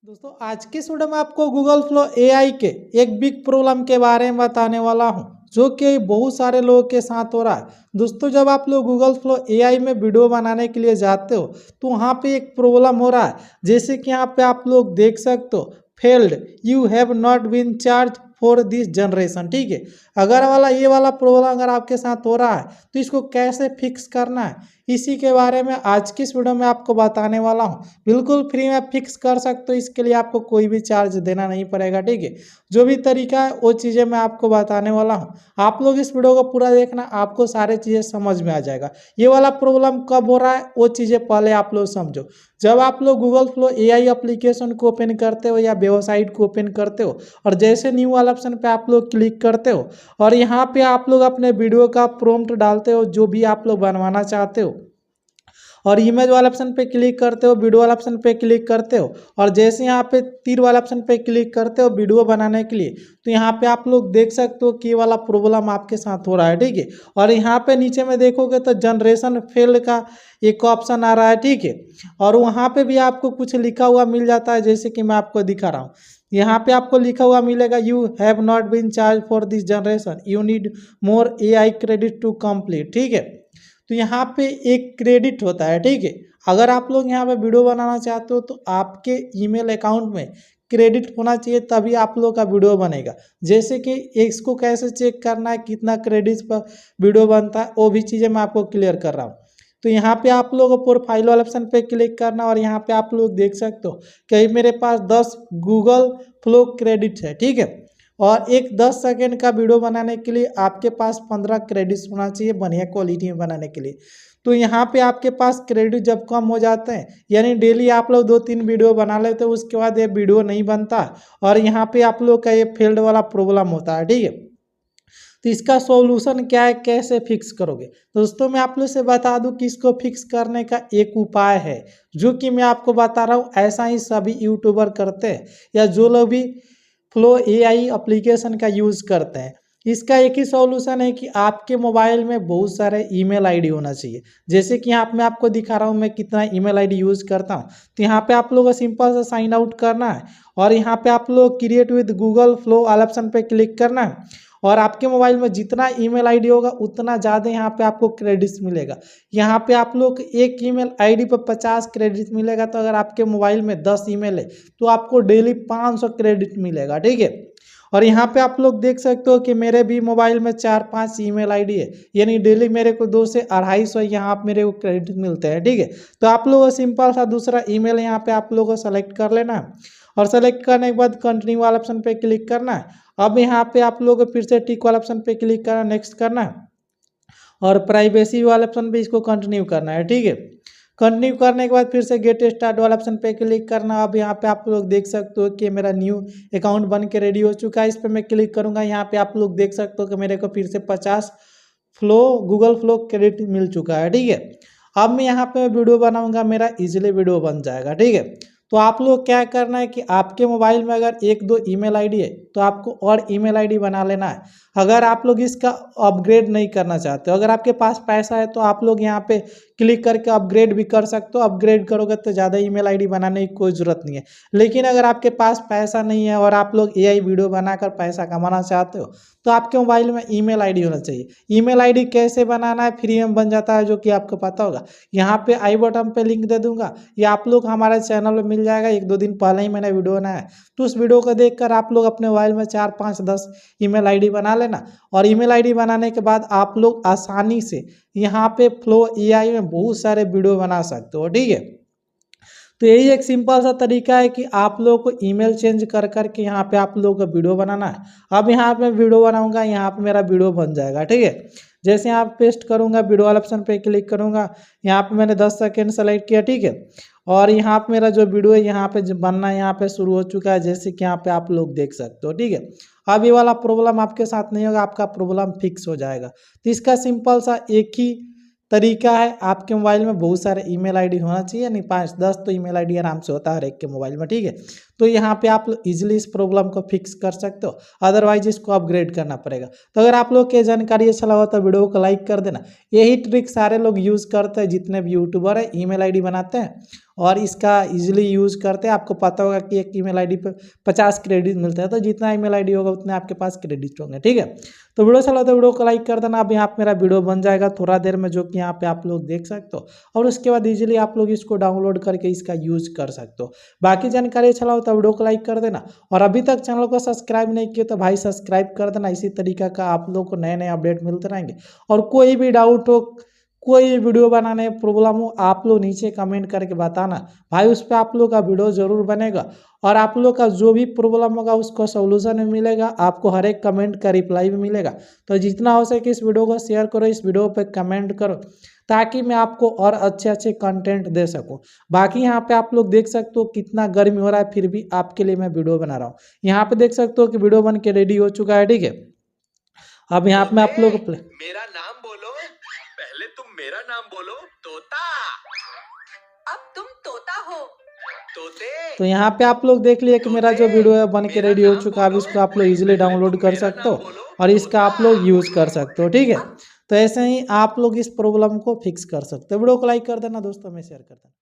दोस्तों आज के इस वीडियो में आपको गूगल फ्लो एआई के एक बिग प्रॉब्लम के बारे में बताने वाला हूं जो कि बहुत सारे लोगों के साथ हो रहा है। दोस्तों जब आप लोग गूगल फ्लो एआई में वीडियो बनाने के लिए जाते हो तो वहां पे एक प्रॉब्लम हो रहा है, जैसे कि यहाँ पे आप लोग देख सकते हो failed you have not been charge for this generation. ठीक है, अगर ये वाला प्रॉब्लम अगर आपके साथ हो रहा है तो इसको कैसे फिक्स करना है, इसी के बारे में आज की इस वीडियो में आपको बताने वाला हूं। बिल्कुल फ्री में फिक्स कर सकते हो, इसके लिए आपको कोई भी चार्ज देना नहीं पड़ेगा। ठीक है, जो भी तरीका है वो चीज़ें मैं आपको बताने वाला हूं। आप लोग इस वीडियो को पूरा देखना, आपको सारे चीज़ें समझ में आ जाएगा। ये वाला प्रॉब्लम कब हो रहा है वो चीज़ें पहले आप लोग समझो। जब आप लोग गूगल फ्लो एआई एप्लीकेशन को ओपन करते हो या वेबसाइट को ओपन करते हो और जैसे न्यू वाला ऑप्शन पे आप लोग क्लिक करते हो और यहाँ पे आप लोग अपने वीडियो का प्रॉम्प्ट डालते हो जो भी आप लोग बनवाना चाहते हो और इमेज वाला ऑप्शन पे क्लिक करते हो, वीडियो वाला ऑप्शन पे क्लिक करते हो और जैसे यहाँ पे तीर वाला ऑप्शन पे क्लिक करते हो वीडियो बनाने के लिए, तो यहाँ पे आप लोग देख सकते हो कि ये वाला प्रॉब्लम आपके साथ हो रहा है। ठीक है, और यहाँ पे नीचे में देखोगे तो जनरेशन फेल्ड का एक ऑप्शन आ रहा है। ठीक है, और वहाँ पे भी आपको कुछ लिखा हुआ मिल जाता है, जैसे कि मैं आपको दिखा रहा हूँ। यहाँ पे आपको लिखा हुआ मिलेगा you have not been charge for this generation, you need more AI credit to complete. ठीक है, तो यहाँ पे एक क्रेडिट होता है। ठीक है, अगर आप लोग यहाँ पे वीडियो बनाना चाहते हो तो आपके ईमेल अकाउंट में क्रेडिट होना चाहिए, तभी आप लोग का वीडियो बनेगा। जैसे कि इसको कैसे चेक करना है, कितना क्रेडिट पर वीडियो बनता है, वो भी चीज़ें मैं आपको क्लियर कर रहा हूँ। तो यहाँ पे आप लोग प्रोफाइल वाले ऑप्शन पे क्लिक करना और यहाँ पे आप लोग देख सकते हो कि मेरे पास 10 गूगल फ्लो क्रेडिट है। ठीक है, और एक 10 सेकेंड का वीडियो बनाने के लिए आपके पास 15 क्रेडिट्स होना चाहिए बढ़िया क्वालिटी में बनाने के लिए। तो यहाँ पे आपके पास क्रेडिट जब कम हो जाते हैं, यानी डेली आप लोग 2-3 वीडियो बना लेते हो, उसके बाद ये वीडियो नहीं बनता और यहाँ पे आप लोग का ये फेल्ड वाला प्रॉब्लम होता है। ठीक है, तो इसका सॉल्यूशन क्या है, कैसे फिक्स करोगे? दोस्तों मैं आप लोग से बता दूं कि इसको फिक्स करने का एक उपाय है जो कि मैं आपको बता रहा हूँ। ऐसा ही सभी यूट्यूबर करते हैं या जो लोग भी फ्लो एआई एप्लीकेशन का यूज़ करते हैं। इसका एक ही सॉल्यूशन है कि आपके मोबाइल में बहुत सारे ईमेल आईडी होना चाहिए। जैसे कि यहाँ मैं आपको दिखा रहा हूँ मैं कितना ईमेल आईडी यूज़ करता हूँ। तो यहाँ पे आप लोगों को सिंपल सा साइन आउट करना है और यहाँ पे आप लोग क्रिएट विद गूगल फ्लो वाला ऑप्शन पे क्लिक करना है और आपके मोबाइल में जितना ईमेल आईडी होगा उतना ज़्यादा यहाँ पे आपको क्रेडिट्स मिलेगा। यहाँ पे आप लोग एक ईमेल आईडी पर 50 क्रेडिट मिलेगा, तो अगर आपके मोबाइल में 10 ईमेल है तो आपको डेली 500 क्रेडिट मिलेगा। ठीक है, और यहाँ पे आप लोग देख सकते हो कि मेरे भी मोबाइल में 4-5 ईमेल आईडी है, यानी डेली मेरे को 2 से 250 यहाँ आप मेरे को क्रेडिट मिलते हैं। ठीक है, तो आप लोगों को सिंपल सा दूसरा ईमेल यहाँ पे आप लोगों को सेलेक्ट कर लेना है और सेलेक्ट करने के बाद कंटिन्यू वाला ऑप्शन पे क्लिक करना है। अब यहाँ पे आप लोग फिर से टिक वाला ऑप्शन पे क्लिक करना, नेक्स्ट करना है और प्राइवेसी वाले ऑप्शन पे इसको कंटिन्यू करना है। ठीक है, कंटिन्यू करने के बाद फिर से गेट स्टार्ट वाला ऑप्शन पे क्लिक करना। अब यहाँ पे आप लोग देख सकते हो कि मेरा न्यू अकाउंट बन के रेडी हो चुका है। इस पर मैं क्लिक करूँगा, यहाँ पे आप लोग देख सकते हो कि मेरे को फिर से 50 फ्लो गूगल फ्लो क्रेडिट मिल चुका है। ठीक है, अब मैं यहाँ पे वीडियो बनाऊँगा, मेरा इजीली वीडियो बन जाएगा। ठीक है, तो आप लोग क्या करना है कि आपके मोबाइल में अगर 1-2 ईमेल आईडी है तो आपको और ईमेल आईडी बना लेना है। अगर आप लोग इसका अपग्रेड नहीं करना चाहते हो, अगर आपके पास पैसा है तो आप लोग यहाँ पे क्लिक करके अपग्रेड भी कर सकते हो। अपग्रेड करोगे तो ज़्यादा ईमेल आईडी बनाने की कोई ज़रूरत नहीं है। लेकिन अगर आपके पास पैसा नहीं है और आप लोग एआई वीडियो बनाकर पैसा कमाना चाहते हो तो आपके मोबाइल में ईमेल आईडी होना चाहिए। ईमेल आईडी कैसे बनाना है, फ्री में बन जाता है जो कि आपको पता होगा। यहाँ पे आई बटन पे लिंक दे दूंगा या आप लोग हमारे चैनल में मिल जाएगा। 1-2 दिन पहले ही मैंने वीडियो बनाया है, तो उस वीडियो को देखकर आप लोग अपने मोबाइल में 4-5-10 ईमेल आईडी बना लेना और ईमेल आईडी बनाने के बाद आप लोग आसानी से यहाँ पे फ्लो एआई में बहुत सारे वीडियो बना सकते हो। ठीक है, तो यही एक सिंपल सा तरीका है कि आप लोगों को ईमेल चेंज कर करके यहाँ पे आप लोगों को वीडियो बनाना है। अब यहाँ पे वीडियो बनाऊंगा, यहाँ पे मेरा वीडियो बन जाएगा। ठीक है, जैसे यहाँ पेस्ट करूँगा, वीडियो वाला ऑप्शन पे क्लिक करूँगा, यहाँ पे मैंने 10 सेकेंड सेलेक्ट किया। ठीक है, और यहाँ पे मेरा जो वीडियो है यहाँ पे बनना यहाँ पे शुरू हो चुका है, जैसे कि यहाँ पे आप लोग देख सकते हो। ठीक है, अब ये वाला प्रॉब्लम आपके साथ नहीं होगा, आपका प्रॉब्लम फिक्स हो जाएगा। तो इसका सिंपल सा एक ही तरीका है, आपके मोबाइल में बहुत सारे ईमेल आईडी होना चाहिए, नहीं 5-10 तो ईमेल आईडी आराम से होता है हर एक के मोबाइल में। ठीक है, तो यहाँ पे आप इजीली इस प्रॉब्लम को फिक्स कर सकते हो, अदरवाइज इसको अपग्रेड करना पड़ेगा। तो अगर आप लोग की जानकारी अच्छा लगा तो वीडियो को लाइक कर देना। यही ट्रिक सारे लोग यूज़ करते हैं, जितने भी यूट्यूबर है ईमेल आईडी बनाते हैं और इसका इजीली यूज़ करते हैं। आपको पता होगा कि एक ईमेल आईडी पे 50 क्रेडिट मिलता है, तो जितना ईमेल आईडी होगा उतने आपके पास क्रेडिट होंगे, ठीक है। तो वीडियो चला तो वीडियो को लाइक कर देना। अब यहाँ पे मेरा वीडियो बन जाएगा थोड़ा देर में, जो कि यहाँ पे आप लोग देख सकते हो, और उसके बाद इजीली आप लोग इसको डाउनलोड करके इसका यूज कर सकते हो। बाकी जानकारी अच्छा लगा तो वीडियो को लाइक कर देना, और अभी तक चैनल को सब्सक्राइब नहीं किया तो भाई सब्सक्राइब कर देना। इसी तरीका का आप लोग को नए नए अपडेट मिलते रहेंगे। और कोई भी डाउट हो, कोई वीडियो बनाने में प्रॉब्लम हो, आप लोग नीचे कमेंट करके बताना भाई, उस पर आप लोग का वीडियो जरूर बनेगा, और आप लोग का जो भी प्रॉब्लम होगा उसको सोल्यूशन भी मिलेगा, आपको हर एक कमेंट का रिप्लाई भी मिलेगा। तो जितना हो सके इस वीडियो को शेयर करो, इस वीडियो पे कमेंट करो, ताकि मैं आपको और अच्छे अच्छे कंटेंट दे सकूं। बाकी यहाँ पे आप लोग देख सकते हो कितना गर्मी हो रहा है, फिर भी आपके लिए मैं वीडियो बना रहा हूँ। यहाँ पे देख सकते हो कि वीडियो बन के रेडी हो चुका है, ठीक है। अब यहाँ पे मैं आप लोग मेरा नाम बोलो, पहले तुम मेरा नाम बोलो। तोता, अब तुम तोता हो। तोते, तो यहाँ पे आप लोग देख लिए कि मेरा जो वीडियो है बन के रेडी हो चुका है। अब इसको आप लोग इजीली डाउनलोड कर सकते हो और इसका आप लोग यूज कर सकते हो, ठीक है। तो ऐसे ही आप लोग इस प्रॉब्लम को फिक्स कर सकते हो। वीडियो को लाइक कर देना दोस्तों में शेयर कर देना।